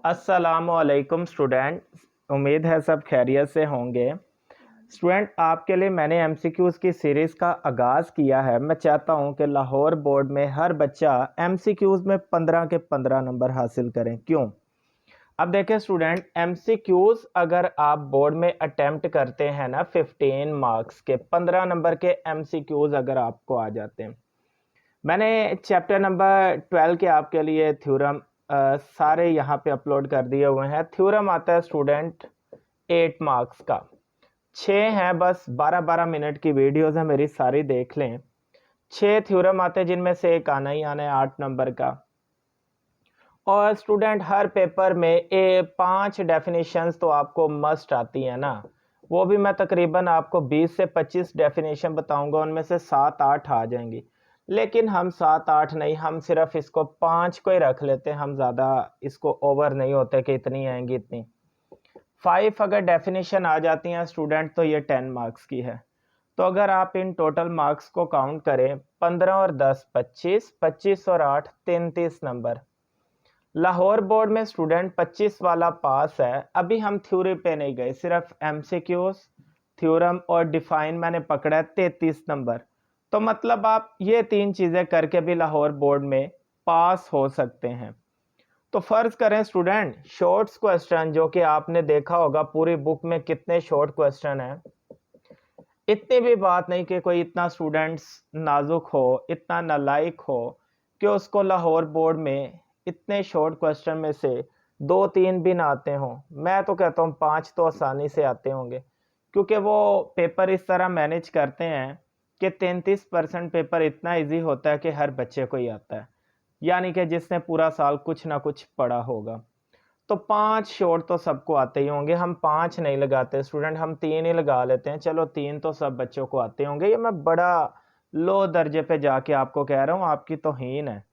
अस्सलामुअलैकुम स्टूडेंट। उम्मीद है सब खैरियत से होंगे। स्टूडेंट, आपके लिए मैंने एमसीक्यूज़ की सीरीज़ का आगाज़ किया है। मैं चाहता हूं कि लाहौर बोर्ड में हर बच्चा एमसीक्यूज़ में 15 के 15 नंबर हासिल करें। क्यों? अब देखें स्टूडेंट, एमसीक्यूज़ अगर आप बोर्ड में अटेम्प्ट करते हैं ना, 15 मार्क्स के 15 नंबर के एमसीक्यूज़ अगर आपको आ जाते हैं। मैंने चैप्टर नंबर 12 के आपके लिए थ्योरम सारे यहाँ पे अपलोड कर दिए हुए हैं। थ्योरम आता है स्टूडेंट 8 मार्क्स का, 6 हैं, बस 12-12 मिनट की वीडियोस है मेरी, सारी देख लें। 6 थ्योरम आते हैं जिनमें से एक आना ही आना है 8 नंबर का। और स्टूडेंट हर पेपर में 5 डेफिनेशंस तो आपको मस्ट आती है ना, वो भी मैं तकरीबन आपको 20 से 25 डेफिनेशन बताऊंगा, उनमें से 7-8 आ जाएंगी। लेकिन हम 7-8 नहीं, हम सिर्फ इसको 5 को ही रख लेते हैं। हम ज़्यादा इसको ओवर नहीं होते कि इतनी आएंगी इतनी। 5 अगर डेफिनेशन आ जाती हैं स्टूडेंट तो ये 10 मार्क्स की है। तो अगर आप इन टोटल मार्क्स को काउंट करें, 15 और 10 25, 25 और 8 33 नंबर। लाहौर बोर्ड में स्टूडेंट 25 वाला पास है। अभी हम थ्योरी पे नहीं गए, सिर्फ एमसीक्यूज, थ्योरम और डिफाइन मैंने पकड़ा है 33 नंबर। तो मतलब आप ये 3 चीज़ें करके भी लाहौर बोर्ड में पास हो सकते हैं। तो फर्ज करें स्टूडेंट, शॉर्ट्स क्वेश्चन जो कि आपने देखा होगा पूरी बुक में कितने शॉर्ट क्वेश्चन हैं। इतनी भी बात नहीं कि कोई इतना स्टूडेंट्स नाजुक हो, इतना नालायक हो कि उसको लाहौर बोर्ड में इतने शॉर्ट क्वेश्चन में से 2-3 भी ना आते हों। मैं तो कहता हूँ 5 तो आसानी से आते होंगे, क्योंकि वो पेपर इस तरह मैनेज करते हैं कि 33% पेपर इतना इजी होता है कि हर बच्चे को ही आता है, यानी कि जिसने पूरा साल कुछ ना कुछ पढ़ा होगा। तो 5 शॉट तो सबको आते ही होंगे। हम 5 नहीं लगाते स्टूडेंट, हम 3 ही लगा लेते हैं। चलो 3 तो सब बच्चों को आते होंगे। ये मैं बड़ा लो दर्जे पे जाके आपको कह रहा हूँ, आपकी तौहीन है।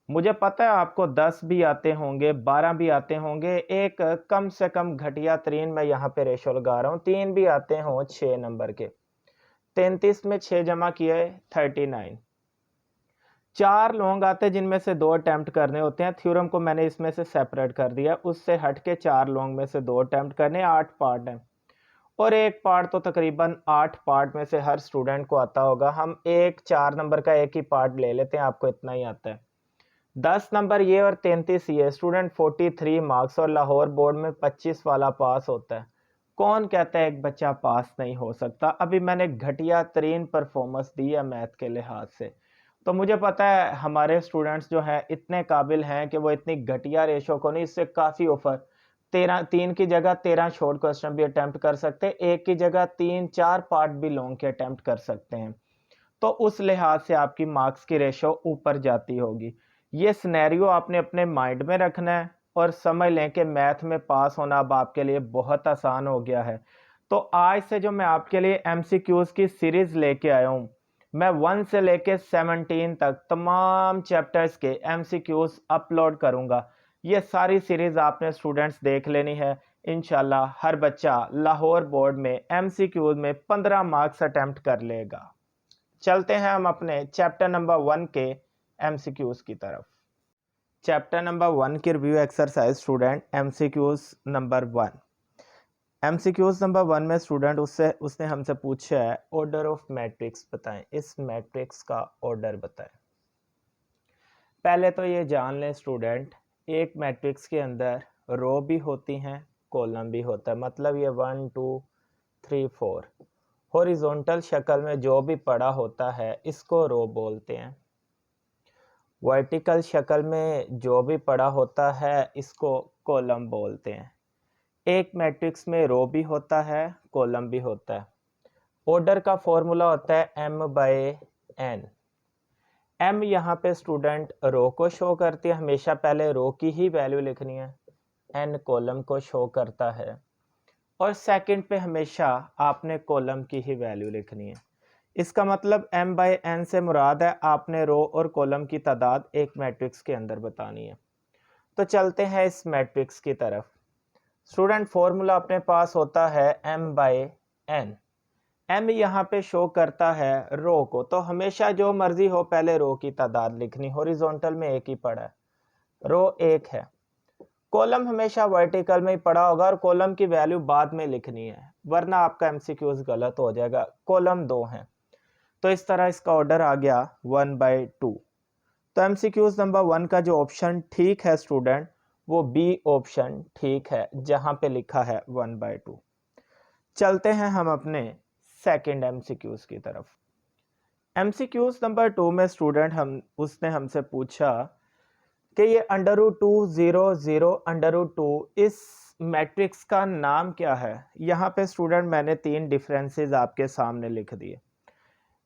मुझे पता है आपको 10 भी आते होंगे, 12 भी आते होंगे। एक कम से कम घटिया तरीन मैं यहाँ पे रेशो लगा रहा हूँ, 3 भी आते हों 6 नंबर के। 33 में 6 जमा किए 39। 4 लॉन्ग आते हैं जिनमें से 2 अटेम्प्ट करने होते हैं। थ्योरम को मैंने इसमें से सेपरेट कर दिया, उससे हट के 4 लॉन्ग में से 2 अटेम्प्ट करने, 8 पार्ट हैं। और एक पार्ट तो तकरीबन 8 पार्ट में से हर स्टूडेंट को आता होगा। हम एक 4 नंबर का एक ही पार्ट ले लेते हैं, आपको इतना ही आता है। 10 नंबर ये और 33 ये, स्टूडेंट 43 मार्क्स। और लाहौर बोर्ड में 25 वाला पास होता है। कौन कहता है एक बच्चा पास नहीं हो सकता? अभी मैंने घटिया तरीन परफॉर्मेंस दी है मैथ के लिहाज से, तो मुझे पता है हमारे स्टूडेंट्स जो हैं इतने काबिल हैं कि वो इतनी घटिया रेशो को नहीं, इससे काफ़ी ऑफर 3 की जगह 13 शॉर्ट क्वेश्चन भी अटेम्प्ट कर सकते हैं, एक की जगह 3-4 पार्ट भी लॉन्ग के अटेम्प्ट कर सकते हैं। तो उस लिहाज से आपकी मार्क्स की रेशो ऊपर जाती होगी। ये सिनेरियो आपने अपने माइंड में रखना है और समझ लें कि मैथ में पास होना अब आपके लिए बहुत आसान हो गया है। तो आज से जो मैं आपके लिए एमसीक्यूज़ की सीरीज़ लेके आया हूँ, मैं 1 से लेके 17 तक तमाम चैप्टर्स के एमसीक्यूज़ अपलोड करूँगा। ये सारी सीरीज़ आपने स्टूडेंट्स देख लेनी है। इंशाल्लाह हर बच्चा लाहौर बोर्ड में एमसीक्यूज़ में 15 मार्क्स अटेम्प्ट कर लेगा। चलते हैं हम अपने चैप्टर नंबर 1 के एमसीक्यूज़ की तरफ। चैप्टर नंबर 1 की review exercise student, MCQs number 1। MCQs number 1 में स्टूडेंट उसने हमसे पूछा है ऑर्डर ऑफ मैट्रिक्स बताएं, इस मैट्रिक्स का ऑर्डर बताएं। पहले तो ये जान लें स्टूडेंट, एक मैट्रिक्स के अंदर रो भी होती हैं, कॉलम भी होता है। मतलब ये 1 2 3 4 हॉरिजॉन्टल शक्ल में जो भी पड़ा होता है इसको रो बोलते हैं। वर्टिकल शक्ल में जो भी पड़ा होता है इसको कॉलम बोलते हैं। एक मैट्रिक्स में रो भी होता है, कॉलम भी होता है। ऑर्डर का फॉर्मूला होता है m/n। m यहाँ पे स्टूडेंट रो को शो करती है, हमेशा पहले रो की ही वैल्यू लिखनी है। n कॉलम को शो करता है और सेकंड पे हमेशा आपने कॉलम की ही वैल्यू लिखनी है। इसका मतलब m/n से मुराद है आपने रो और कॉलम की तादाद एक मैट्रिक्स के अंदर बतानी है। तो चलते हैं इस मैट्रिक्स की तरफ। स्टूडेंट फॉर्मूला अपने पास होता है m/n। m यहाँ पे शो करता है रो को, तो हमेशा जो मर्जी हो पहले रो की तादाद लिखनी। हॉरिजॉन्टल में एक ही पड़ा है, रो 1 है। कॉलम हमेशा वर्टिकल में ही पड़ा होगा और कॉलम की वैल्यू बाद में लिखनी है, वरना आपका एमसीक्यूज गलत हो जाएगा। कॉलम 2 है, तो इस तरह इसका ऑर्डर आ गया 1/2। तो एमसीक्यूज नंबर 1 का जो ऑप्शन ठीक है स्टूडेंट, वो बी ऑप्शन ठीक है, जहां पे लिखा है 1/2। चलते हैं हम अपने सेकंड एमसीक्यूज की तरफ। एमसीक्यूज नंबर 2 में स्टूडेंट उसने हमसे पूछा कि ये √2 इस मैट्रिक्स का नाम क्या है। यहाँ पे स्टूडेंट मैंने 3 डिफरेंसेस आपके सामने लिख दिए।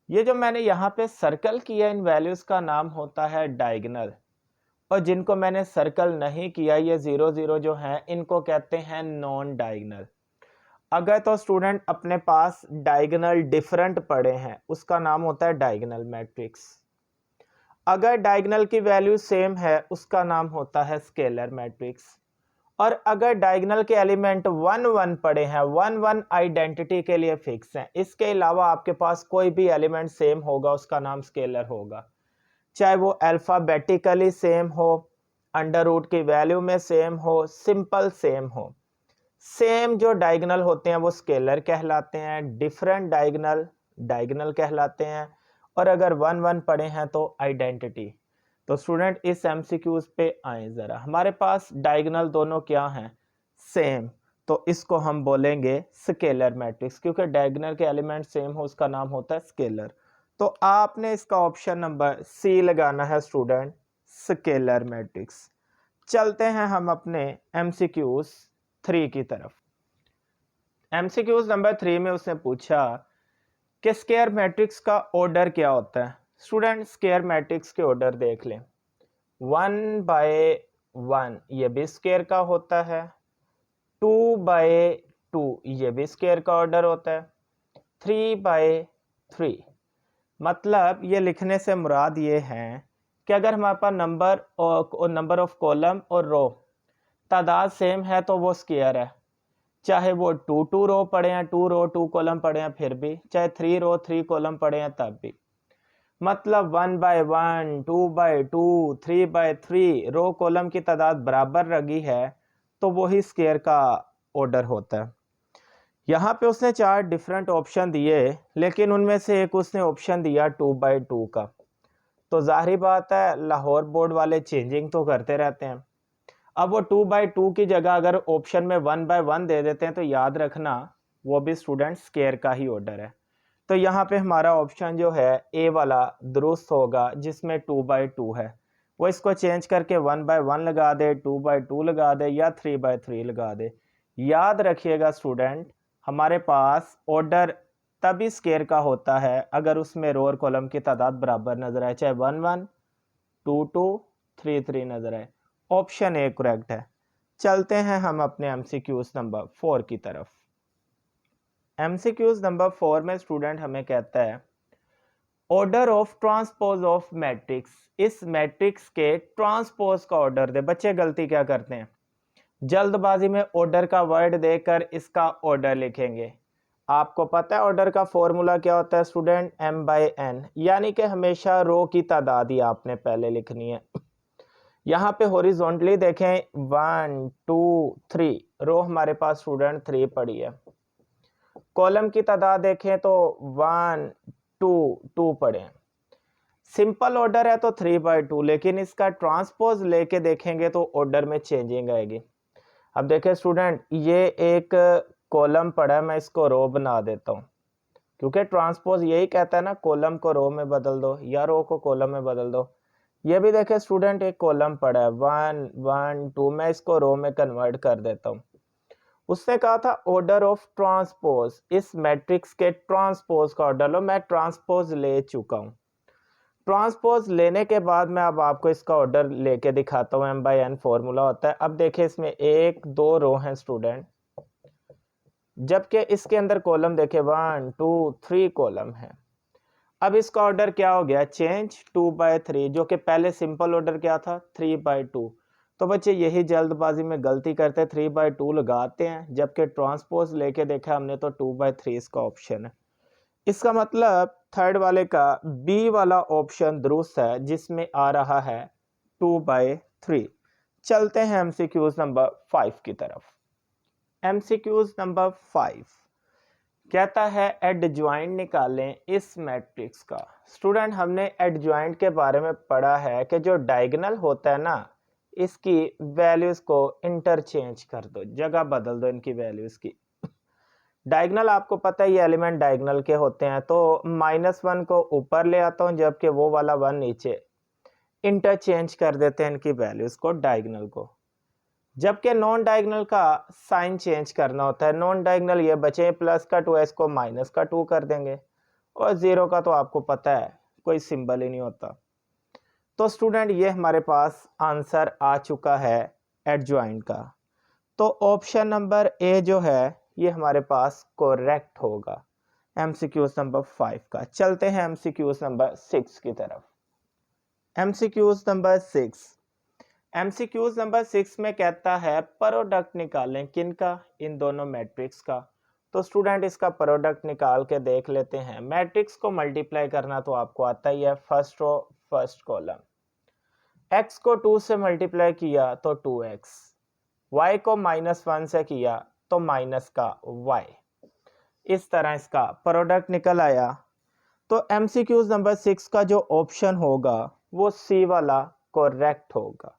ये जो मैंने यहाँ पे सर्कल किया, इन वैल्यूज का नाम होता है डायगोनल, और जिनको मैंने सर्कल नहीं किया, ये 0 जो हैं, इनको कहते हैं नॉन डायगोनल। अगर तो स्टूडेंट अपने पास डायगोनल डिफरेंट पड़े हैं, उसका नाम होता है डायगोनल मैट्रिक्स। अगर डायगोनल की वैल्यू सेम है, उसका नाम होता है स्केलर मैट्रिक्स। और अगर डायगोनल के एलिमेंट 1 1 पड़े हैं, 1 1 आइडेंटिटी के लिए फिक्स हैं, इसके अलावा आपके पास कोई भी एलिमेंट सेम होगा, उसका नाम स्केलर होगा। चाहे वो अल्फाबेटिकली सेम हो, अंडर रूट की वैल्यू में सेम हो, सिंपल सेम हो। सेम जो डायगोनल होते हैं वो स्केलर कहलाते हैं, डिफरेंट डायगोनल डायगोनल कहलाते हैं, और अगर 1 1 पड़े हैं तो आइडेंटिटी। तो स्टूडेंट इस एमसीक्यूज पे आए जरा। हमारे पास डायगोनल दोनों क्या हैं? सेम। तो इसको हम बोलेंगे स्केलर मैट्रिक्स, क्योंकि डायगोनल के एलिमेंट सेम हो, उसका नाम होता है स्केलर। तो आपने इसका ऑप्शन नंबर सी लगाना है स्टूडेंट, स्केलर मैट्रिक्स। चलते हैं हम अपने एमसीक्यूज 3 की तरफ। एमसीक्यूज नंबर 3 में उसने पूछा कि स्क्वायर मैट्रिक्स का ऑर्डर क्या होता है। स्टूडेंट स्क्वायर मैट्रिक्स के ऑर्डर देख लें। 1/1 ये भी स्क्वायर का होता है, 2/2 ये भी स्क्वायर का ऑर्डर होता है, 3/3। मतलब ये लिखने से मुराद ये है कि अगर हमारे पास नंबर ऑफ कॉलम और रो तादाद सेम है तो वो स्क्वायर है। चाहे वो 2 रो पड़े हैं, 2 रो 2 कॉलम पड़े हैं, फिर भी, चाहे 3 रो 3 कॉलम पड़े हैं, तब भी। मतलब 1/1, 2/2, 3/3 रो कॉलम की तादाद बराबर लगी है, तो वही स्क्वायर का ऑर्डर होता है। यहाँ पे उसने 4 डिफरेंट ऑप्शन दिए, लेकिन उनमें से एक उसने ऑप्शन दिया 2/2 का। तो जाहिर बात है लाहौर बोर्ड वाले चेंजिंग तो करते रहते हैं। अब वो 2/2 की जगह अगर ऑप्शन में 1/1 दे देते हैं, तो याद रखना वो भी स्टूडेंट स्क्वायर का ही ऑर्डर है। तो यहाँ पे हमारा ऑप्शन जो है ए वाला दुरुस्त होगा, जिसमें 2/2 है। वो इसको चेंज करके 1/1 लगा दे, 2/2 लगा दे, या 3/3 लगा दे। याद रखिएगा स्टूडेंट, हमारे पास ऑर्डर तभी स्क्वायर का होता है अगर उसमें रो और कॉलम की तादाद बराबर नजर आए, चाहे 1 1, 2 2, 3 3 नजर आए। ऑप्शन ए करेक्ट है। चलते हैं हम अपने एमसीक्यूज नंबर 4 की तरफ। एमसीक्यूज नंबर 4 में स्टूडेंट हमें कहता है order of transpose of matrix. इस मैट्रिक्स के ट्रांसपोज का ऑर्डर दे। बच्चे गलती क्या करते हैं, जल्दबाजी में ऑर्डर का वर्ड देकर इसका ऑर्डर लिखेंगे। आपको पता है ऑर्डर का फॉर्मूला क्या होता है स्टूडेंट? m/n, यानी कि हमेशा रो की तादाद ही आपने पहले लिखनी है। यहाँ पे हॉरिजॉन्टली देखें, 1 2 3 रो हमारे पास स्टूडेंट 3 पड़ी है। कॉलम की तादाद देखें तो 1 2 2 पड़े हैं। सिंपल ऑर्डर है तो 3/2, लेकिन इसका ट्रांसपोज लेके देखेंगे तो ऑर्डर में चेंजिंग आएगी। अब देखें स्टूडेंट, ये एक कॉलम पड़ा है, मैं इसको रो बना देता हूँ, क्योंकि ट्रांसपोज यही कहता है ना, कॉलम को रो में बदल दो या रो को कॉलम में बदल दो। ये भी देखें स्टूडेंट, एक कॉलम पड़ा है 1 1 2, मैं इसको रो में कन्वर्ट कर देता हूँ। उसने कहा था ऑर्डर ऑफ ट्रांसपोज, इस मैट्रिक्स के ट्रांसपोज का ऑर्डर लो। मैं ट्रांसपोज ले चुका हूँ। ट्रांसपोज लेने के बाद मैं अब आपको इसका ऑर्डर लेके दिखाता हूँ। m/n फॉर्मूला होता है। अब देखिए इसमें 1 2 रो हैं स्टूडेंट, जबकि इसके अंदर कॉलम देखे 1 2 3 कॉलम है। अब इसका ऑर्डर क्या हो गया? चेंज 2/3, जो कि पहले सिंपल ऑर्डर क्या था? 3/2। तो बच्चे यही जल्दबाजी में गलती करते, 3/2 लगाते हैं, जबकि ट्रांसपोज लेके देखा हमने तो 2/3 इसका ऑप्शन है। इसका मतलब थर्ड वाले का बी वाला ऑप्शन दुरुस्त है, जिसमें आ रहा है 2/3। चलते हैं एमसीक्यूज नंबर 5 की तरफ। एमसीक्यूज नंबर 5 कहता है एडजॉइंट निकालें इस मैट्रिक्स का। स्टूडेंट, हमने एडजॉइंट के बारे में पढ़ा है कि जो डायगोनल होता है ना, इसकी वैल्यूज को इंटरचेंज कर दो, जगह बदल दो इनकी वैल्यूज की। डायगोनल आपको पता है ये एलिमेंट डायगोनल के होते हैं, तो -1 को ऊपर ले आता हूँ जबकि वो वाला 1 नीचे, इंटरचेंज कर देते हैं इनकी वैल्यूज को, डायगोनल को। जबकि नॉन डायगोनल का साइन चेंज करना होता है। नॉन डायगोनल ये बचे प्लस का 2 इसको माइनस का 2 कर देंगे, और 0 का तो आपको पता है कोई सिंबल ही नहीं होता। तो स्टूडेंट ये हमारे पास आंसर आ चुका है एडजॉइंट का। तो ऑप्शन नंबर ए जो है ये हमारे पास करेक्ट होगा एमसीक्यूज नंबर 5 का। चलते हैं एमसीक्यूज नंबर 6 की तरफ। एमसीक्यूज नंबर 6, एमसीक्यूज नंबर 6 में कहता है प्रोडक्ट निकालें किनका, इन दोनों मैट्रिक्स का। तो स्टूडेंट इसका प्रोडक्ट निकाल के देख लेते हैं। मैट्रिक्स को मल्टीप्लाई करना तो आपको आता ही है, first row first column. x को 2 से मल्टीप्लाई किया तो 2x, y को -1 से किया तो माइनस का y, इस तरह इसका प्रोडक्ट निकल आया। तो एमसीक्यूज नंबर 6 का जो ऑप्शन होगा वो सी वाला करेक्ट होगा।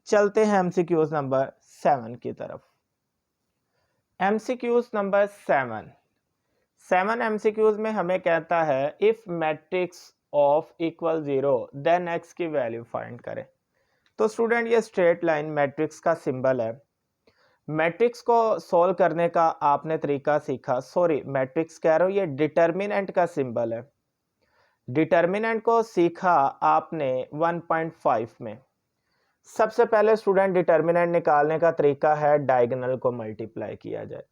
चलते हैं एमसीक्यूज नंबर 7 की तरफ। एमसीक्यूज नंबर 7 एमसीक्यूज में हमें कहता है if matrix of equal 0 then x की वैल्यू फाइंड करें। तो स्टूडेंट ये स्ट्रेट लाइन मैट्रिक्स का सिंबल है। मैट्रिक्स को सॉल्व करने का आपने तरीका सीखा, सॉरी मैट्रिक्स कह रहा हूँ, ये डिटर्मिनेंट का सिंबल है। डिटर्मिनेंट को सीखा आपने 1.5 में। सबसे पहले स्टूडेंट डिटर्मिनेंट निकालने का तरीका है डायगोनल को मल्टीप्लाई किया जाए।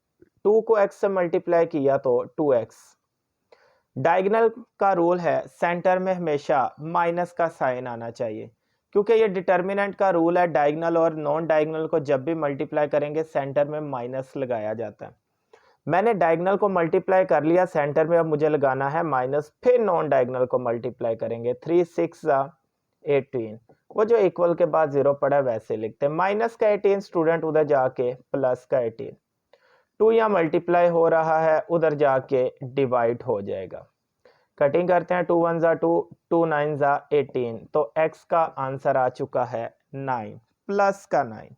2 को x से मल्टीप्लाई किया तो 2x। डायगोनल का रूल है सेंटर में हमेशा माइनस का साइन आना चाहिए, क्योंकि ये डिटर्मिनेंट का रूल है। डायगोनल और नॉन डायगोनल को जब भी मल्टीप्लाई करेंगे सेंटर में माइनस लगाया जाता है। मैंने डायगोनल को मल्टीप्लाई कर लिया सेंटर में, अब मुझे लगाना है माइनस, फिर नॉन डायगोनल को मल्टीप्लाई करेंगे। 3 6 18, वो जो इक्वल के बाद 0 पड़ा है वैसे लिखते हैं। माइनस का 18 स्टूडेंट उधर जाके प्लस का 18, 2 यहाँ मल्टीप्लाई हो रहा है, उधर जाके डिवाइड हो जाएगा। कटिंग करते हैं, 2 1 2, 2 9 18, तो x का आंसर आ चुका है 9 प्लस का 9।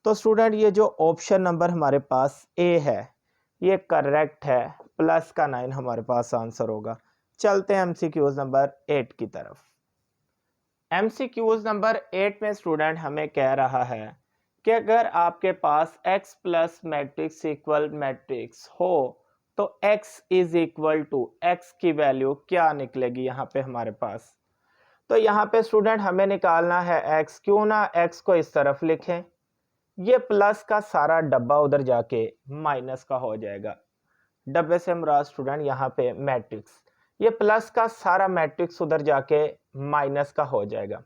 तो स्टूडेंट ये जो ऑप्शन नंबर हमारे पास ए है ये करेक्ट है, प्लस का 9 हमारे पास आंसर होगा। चलते हैं एमसीक्यूज नंबर 8 की तरफ। एमसीक्यूज नंबर 8 में स्टूडेंट हमें कह रहा है कि अगर आपके पास x plus matrix equal matrix हो तो x is equal to, x की वैल्यू क्या निकलेगी यहाँ पे हमारे पास। तो यहाँ पे स्टूडेंट हमें निकालना है x, क्यों ना x को इस तरफ लिखें, ये प्लस का सारा डब्बा उधर जाके माइनस का हो जाएगा। डब्बे से मुराद स्टूडेंट यहाँ पे मैट्रिक्स, ये प्लस का सारा मैट्रिक्स उधर जाके माइनस का हो जाएगा।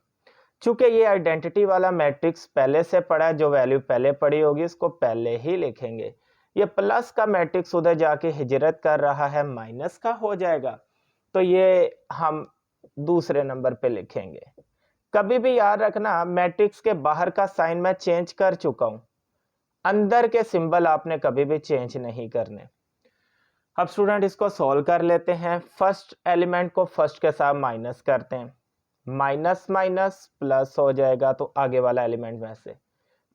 चूंकि ये आइडेंटिटी वाला मैट्रिक्स पहले से पढ़ा है, जो वैल्यू पहले पड़ी होगी इसको पहले ही लिखेंगे। ये प्लस का मैट्रिक्स उधर जाके हिजरत कर रहा है, माइनस का हो जाएगा, तो ये हम दूसरे नंबर पे लिखेंगे। कभी भी याद रखना मैट्रिक्स के बाहर का साइन मैं चेंज कर चुका हूं, अंदर के सिंबल आपने कभी भी चेंज नहीं करने। अब स्टूडेंट इसको सॉल्व कर लेते हैं। फर्स्ट एलिमेंट को फर्स्ट के साथ माइनस करते हैं, माइनस माइनस प्लस हो जाएगा, तो आगे वाला एलिमेंट में से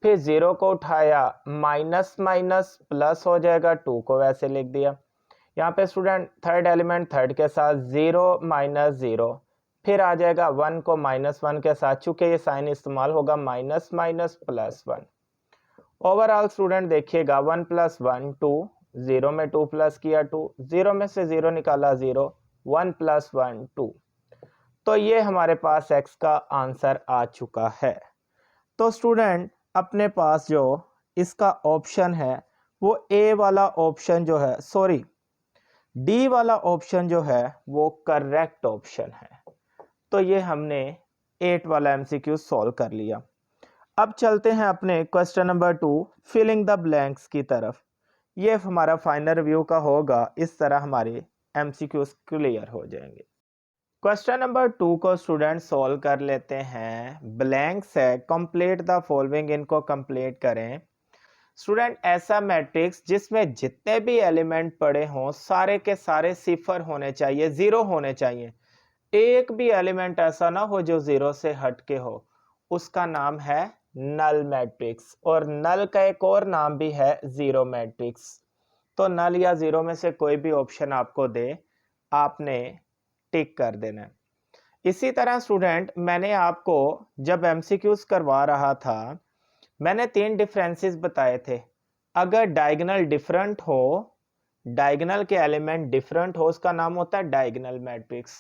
फिर 0 को उठाया, माइनस माइनस प्लस हो जाएगा, 2 को वैसे लिख दिया। यहाँ पे स्टूडेंट थर्ड एलिमेंट थर्ड के साथ 0 माइनस 0, फिर आ जाएगा 1 को -1 के साथ, चूंकि ये साइन इस्तेमाल होगा minus minus plus 1। Overall student देखिएगा 1 + 1 2, 0 में 2 प्लस किया 2, 0 में से 0 निकाला 0, 1 + 1 2। तो ये हमारे पास x का आंसर आ चुका है। तो स्टूडेंट अपने पास जो इसका ऑप्शन है वो ए वाला ऑप्शन जो है, सॉरी डी वाला ऑप्शन जो है वो करेक्ट ऑप्शन है। तो ये हमने 8 वाला एमसीक्यू सॉल्व कर लिया। अब चलते हैं अपने question number 2 filling the blanks की तरफ। ये हमारा फाइनल रिव्यू का होगा, इस तरह हमारे एमसीक्यूज क्लियर हो जाएंगे। क्वेश्चन नंबर 2 को स्टूडेंट सॉल्व कर लेते हैं। ब्लैंक्स है, कंप्लीट द फॉलोइंग, इनको कंप्लीट करें। स्टूडेंट ऐसा मैट्रिक्स जिसमें जितने भी एलिमेंट पड़े हों सारे के सारे सिफर होने चाहिए, जीरो होने चाहिए। एक भी एलिमेंट ऐसा ना हो जो जीरो से हट के हो, उसका नाम है नल मैट्रिक्स। और नल का एक और नाम भी है जीरो मैट्रिक्स। तो नल या जीरो में से कोई भी ऑप्शन आपको दे, आपने टिक कर देना है। इसी तरह स्टूडेंट मैंने आपको जब एमसीक्यूज करवा रहा था, मैंने 3 डिफरेंसेस बताए थे। अगर डायगोनल डिफरेंट हो, डायगोनल के एलिमेंट डिफरेंट हो, उसका नाम होता है डायगोनल मैट्रिक्स।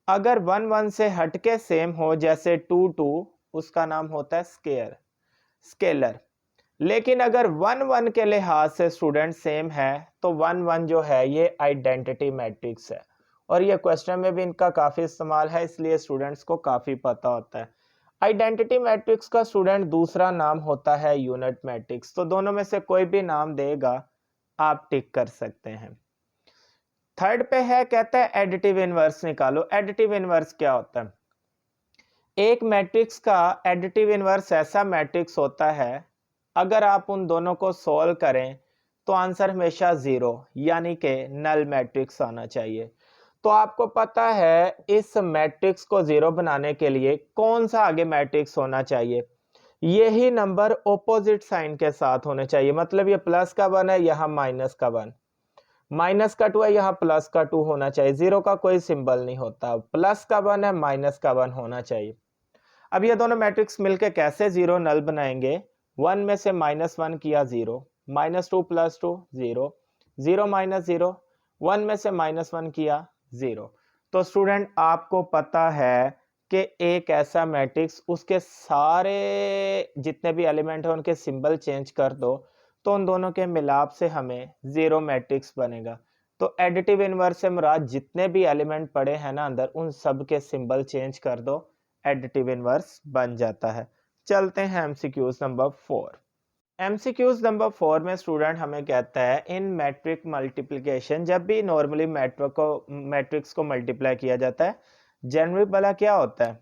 अगर 1 1 से हटके सेम हो, जैसे 2 2, उसका नाम होता है स्केलर। लेकिन अगर 1 1 के लिहाज से स्टूडेंट सेम है, तो 1 1 जो है ये आइडेंटिटी मैट्रिक्स है। और ये क्वेश्चन में भी इनका काफ़ी इस्तेमाल है, इसलिए स्टूडेंट्स को काफ़ी पता होता है। आइडेंटिटी मैट्रिक्स का स्टूडेंट दूसरा नाम होता है यूनिट मैट्रिक्स। तो दोनों में से कोई भी नाम देगा, आप टिक कर सकते हैं। थर्ड पे है, कहता है एडिटिव इनवर्स निकालो। एडिटिव इनवर्स क्या होता है? एक मैट्रिक्स का एडिटिव इनवर्स ऐसा मैट्रिक्स होता है, अगर आप उन दोनों को सॉल्व करें तो आंसर हमेशा जीरो यानी कि नल मैट्रिक्स आना चाहिए। तो आपको पता है इस मैट्रिक्स को जीरो बनाने के लिए कौन सा आगे मैट्रिक्स होना चाहिए? यही नंबर ऑपोजिट साइन के साथ होने चाहिए। मतलब ये प्लस का 1 है, यहाँ माइनस का 1, माइनस का 2 है, यहाँ प्लस का 2 होना चाहिए। जीरो का कोई सिंबल नहीं होता, प्लस का 1 है, माइनस का 1 होना चाहिए। अब ये दोनों मैट्रिक्स मिलके कैसे जीरो नल बनाएंगे? 1 में से -1 किया जीरो, -2 + 2 जीरो, 0 - 0, 1 में से -1 किया जीरो। तो स्टूडेंट आपको पता है कि एक ऐसा मैट्रिक्स, उसके सारे जितने भी एलिमेंट हैं उनके सिंबल चेंज कर दो, तो उन दोनों के मिलाप से हमें जीरो मैट्रिक्स बनेगा। तो एडिटिव इनवर्स से मुराद जितने भी एलिमेंट पड़े हैं ना अंदर, उन सब के सिंबल चेंज कर दो, एडिटिव इनवर्स बन जाता है। चलते हैं एमसीक्यूज नंबर 4। एमसीक्यूज नंबर 4 में स्टूडेंट हमें कहता है इन मैट्रिक मल्टीप्लिकेशन, जब भी नॉर्मली मैट्रिक्स को मल्टीप्लाई किया जाता है, जनरली भला क्या होता है?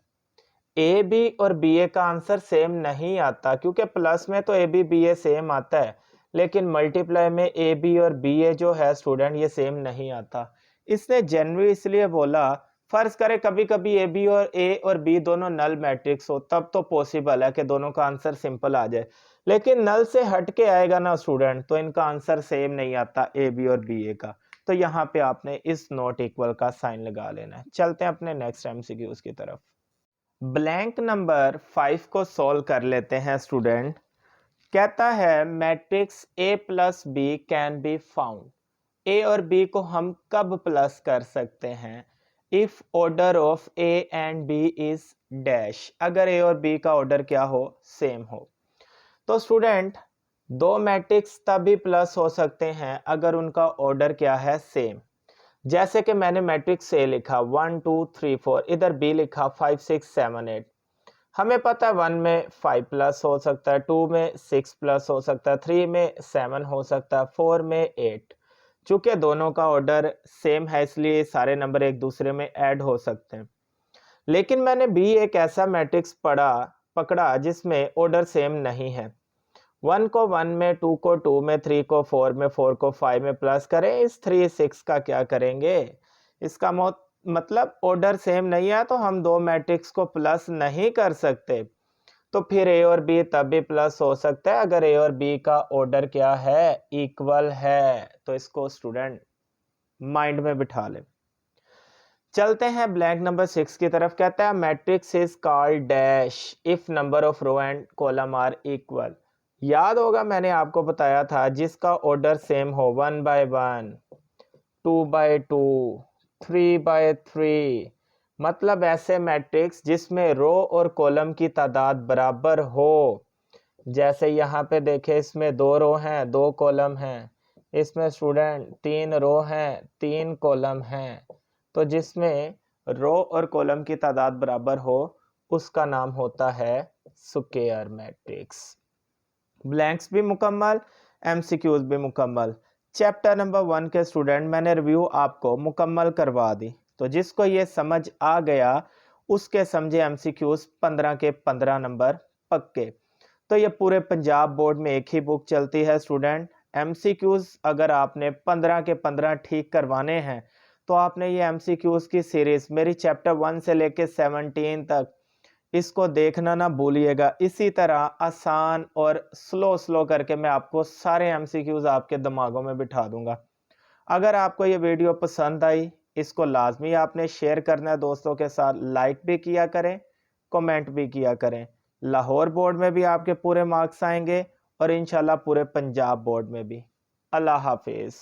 ए बी और बी ए का आंसर सेम नहीं आता, क्योंकि प्लस में तो A B B A same आता है, लेकिन मल्टीप्लाई में ए बी और बी ए जो है स्टूडेंट ये सेम नहीं आता। इसने जनरली इसलिए बोला, फर्ज करें कभी कभी ए और बी दोनों नल मैट्रिक्स हो, तब तो पॉसिबल है कि दोनों का आंसर सिंपल आ जाए। लेकिन नल से हट के आएगा ना स्टूडेंट, तो इनका आंसर सेम नहीं आता ए बी और बी ए का। तो यहाँ पे आपने इस नॉट इक्वल का साइन लगा लेना है। चलते हैं अपने नेक्स्ट एमसीक्यूज की तरफ। ब्लैंक नंबर 5 को सॉल्व कर लेते हैं स्टूडेंट। कहता है matrix A plus B can be found. A और बी को हम कब प्लस कर सकते हैं? If order of A and B is dash, अगर ए और बी का ऑर्डर क्या हो? सेम हो। तो स्टूडेंट दो मैट्रिक्स तभी प्लस हो सकते हैं अगर उनका ऑर्डर क्या है? सेम। जैसे कि मैंने मैट्रिक्स ए लिखा 1 2 3 4, इधर बी लिखा 5 6 7 8। हमें पता है 1 में 5 प्लस हो सकता है, 2 में 6 प्लस हो सकता है, 3 में 7 हो सकता है, 4 में 8। चूंकि दोनों का ऑर्डर सेम है, इसलिए सारे नंबर एक दूसरे में ऐड हो सकते हैं। लेकिन मैंने भी एक ऐसा मैट्रिक्स पकड़ा जिसमें ऑर्डर सेम नहीं है। 1 को 1 में, 2 को 2 में, 3 को 4 में, 4 को 5 में प्लस करें। इस 3 6 का क्या करेंगे? इसका मतलब ऑर्डर सेम नहीं है, तो हम दो मैट्रिक्स को प्लस नहीं कर सकते। तो फिर ए और बी तब भी प्लस हो सकता है अगर ए और बी का ऑर्डर क्या है? इक्वल है। तो इसको स्टूडेंट माइंड में बिठा ले। चलते हैं ब्लैंक नंबर 6 की तरफ। कहता है matrix is called dash if number of row and column are equal. याद होगा मैंने आपको बताया था जिसका ऑर्डर सेम हो, 1 by 1, 2 by 2, 3 by 3, मतलब ऐसे मैट्रिक्स जिसमें रो और कॉलम की तादाद बराबर हो। जैसे यहाँ पे देखे, इसमें 2 रो हैं 2 कॉलम हैं, इसमें स्टूडेंट 3 रो हैं 3 कॉलम हैं। तो जिसमें रो और कॉलम की तादाद बराबर हो, उसका नाम होता है स्क्वायर मैट्रिक्स। ब्लैंक्स भी मुकम्मल, एमसीक्यूज भी मुकम्मल। चैप्टर नंबर 1 के स्टूडेंट मैंने रिव्यू आपको मुकम्मल करवा दी। तो जिसको ये समझ आ गया उसके समझे एमसीक्यूज 15 के 15 नंबर पक्के। तो ये पूरे पंजाब बोर्ड में एक ही बुक चलती है स्टूडेंट। एमसीक्यूज अगर आपने 15 के 15 ठीक करवाने हैं तो आपने ये एमसीक्यूज की सीरीज मेरी चैप्टर 1 से लेके 17 तक इसको देखना ना भूलिएगा। इसी तरह आसान और स्लो स्लो करके मैं आपको सारे एमसीक्यूज आपके दिमागों में बिठा दूंगा। अगर आपको ये वीडियो पसंद आई, इसको लाजमी आपने शेयर करना है दोस्तों के साथ, लाइक भी किया करें, कमेंट भी किया करें। लाहौर बोर्ड में भी आपके पूरे मार्क्स आएंगे और इंशाल्लाह पूरे पंजाब बोर्ड में भी। अल्लाह हाफिज़।